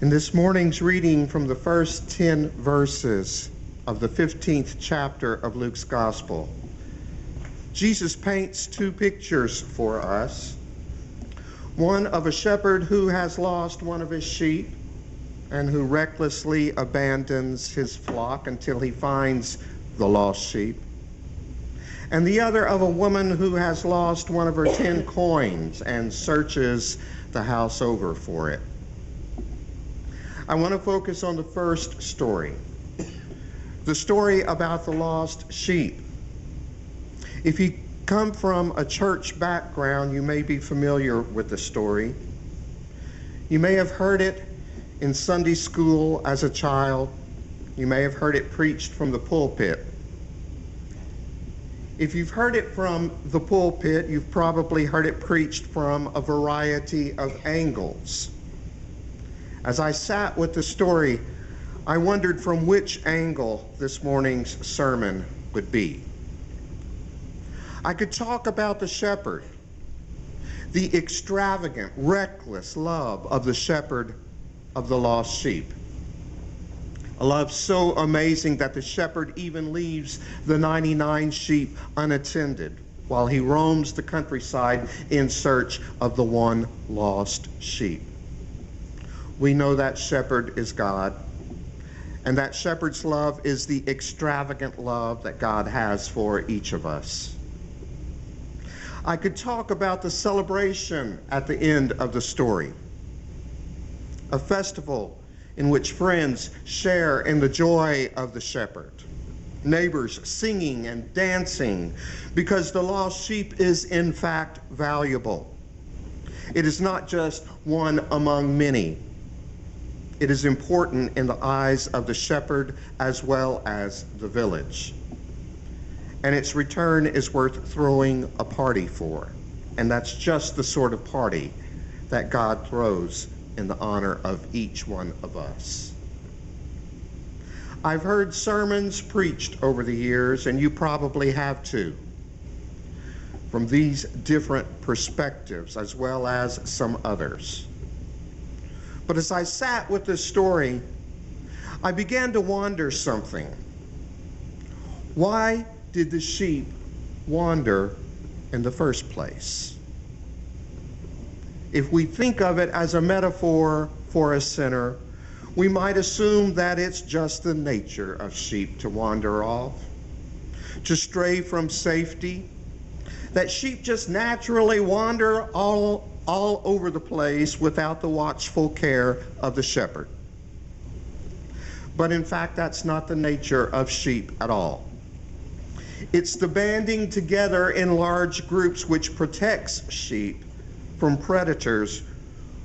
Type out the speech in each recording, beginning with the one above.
In this morning's reading from the first 10 verses of the 15th chapter of Luke's Gospel, Jesus paints two pictures for us. One of a shepherd who has lost one of his sheep and who recklessly abandons his flock until he finds the lost sheep. And the other of a woman who has lost one of her 10 coins and searches the house over for it. I want to focus on the first story, the story about the lost sheep. If you come from a church background, you may be familiar with the story. You may have heard it in Sunday school as a child. You may have heard it preached from the pulpit. If you've heard it from the pulpit, you've probably heard it preached from a variety of angles. As I sat with the story, I wondered from which angle this morning's sermon would be. I could talk about the shepherd, the extravagant, reckless love of the shepherd of the lost sheep. A love so amazing that the shepherd even leaves the 99 sheep unattended while he roams the countryside in search of the one lost sheep. We know that shepherd is God, and that shepherd's love is the extravagant love that God has for each of us. I could talk about the celebration at the end of the story, a festival in which friends share in the joy of the shepherd, neighbors singing and dancing because the lost sheep is in fact valuable. It is not just one among many. It is important in the eyes of the shepherd as well as the village. And its return is worth throwing a party for. And that's just the sort of party that God throws in the honor of each one of us. I've heard sermons preached over the years, and you probably have too, from these different perspectives as well as some others. But as I sat with this story, I began to wonder something. Why did the sheep wander in the first place? If we think of it as a metaphor for a sinner, we might assume that it's just the nature of sheep to wander off, to stray from safety, that sheep just naturally wander all over the place without the watchful care of the shepherd. But in fact, that's not the nature of sheep at all. It's the banding together in large groups which protects sheep from predators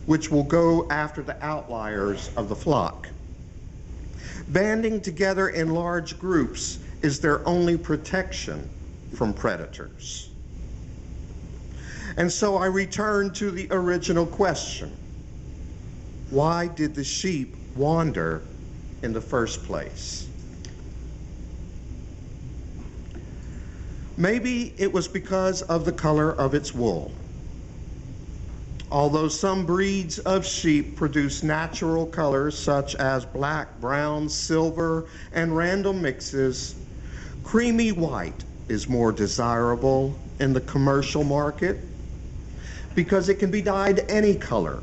which will go after the outliers of the flock. Banding together in large groups is their only protection from predators. And so I return to the original question. Why did the sheep wander in the first place? Maybe it was because of the color of its wool. Although some breeds of sheep produce natural colors such as black, brown, silver, and random mixes, creamy white is more desirable in the commercial market because it can be dyed any color.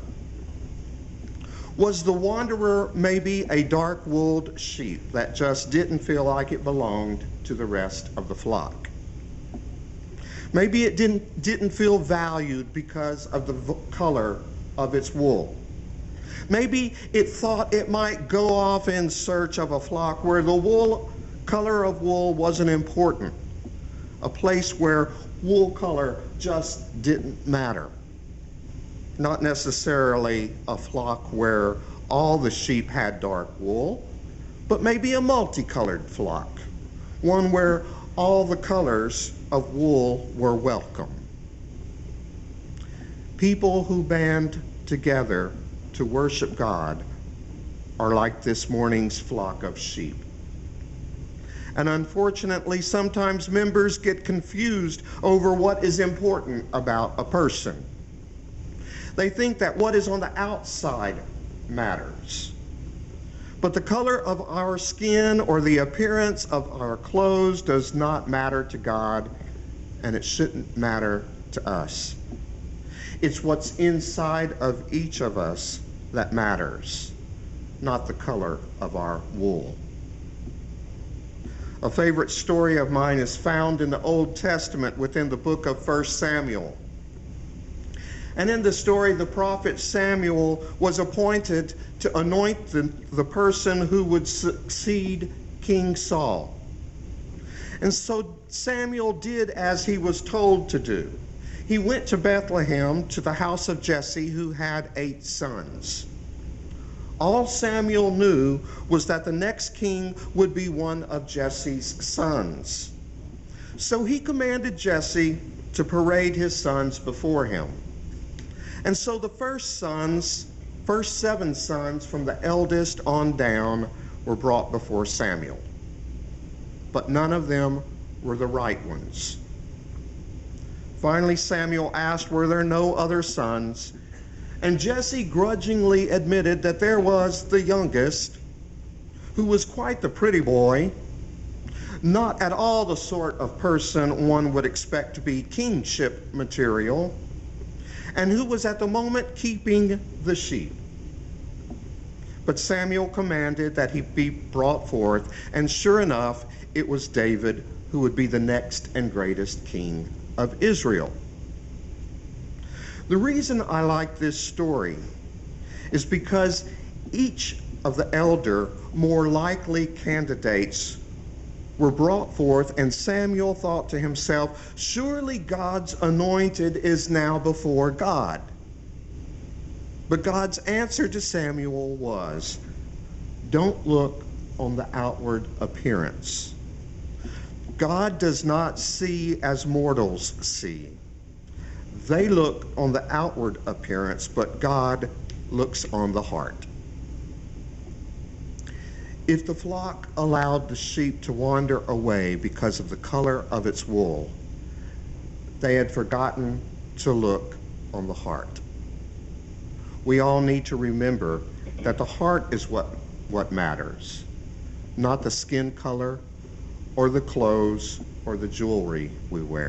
Was the wanderer maybe a dark-wooled sheep that just didn't feel like it belonged to the rest of the flock? Maybe it didn't feel valued because of the color of its wool. Maybe it thought it might go off in search of a flock where the color of wool wasn't important, a place where wool color just didn't matter. Not necessarily a flock where all the sheep had dark wool, but maybe a multicolored flock, one where all the colors of wool were welcome. People who band together to worship God are like this morning's flock of sheep. And unfortunately, sometimes members get confused over what is important about a person. They think that what is on the outside matters. But the color of our skin or the appearance of our clothes does not matter to God, and it shouldn't matter to us. It's what's inside of each of us that matters, not the color of our wool. A favorite story of mine is found in the Old Testament within the book of 1 Samuel. And in the story, the prophet Samuel was appointed to anoint the person who would succeed King Saul. And so Samuel did as he was told to do. He went to Bethlehem to the house of Jesse, who had 8 sons. All Samuel knew was that the next king would be one of Jesse's sons. So he commanded Jesse to parade his sons before him. And so the first 7 sons from the eldest on down were brought before Samuel. But none of them were the right ones. Finally, Samuel asked, were there no other sons? And Jesse grudgingly admitted that there was the youngest, who was quite the pretty boy, not at all the sort of person one would expect to be kingship material, and who was at the moment keeping the sheep. But Samuel commanded that he be brought forth, and sure enough, it was David who would be the next and greatest king of Israel. The reason I like this story is because each of the elder, more likely candidates were brought forth, and Samuel thought to himself, surely God's anointed is now before God. But God's answer to Samuel was, don't look on the outward appearance. God does not see as mortals see. They look on the outward appearance, but God looks on the heart. If the flock allowed the sheep to wander away because of the color of its wool, they had forgotten to look on the heart. We all need to remember that the heart is what matters, not the skin color or the clothes or the jewelry we wear.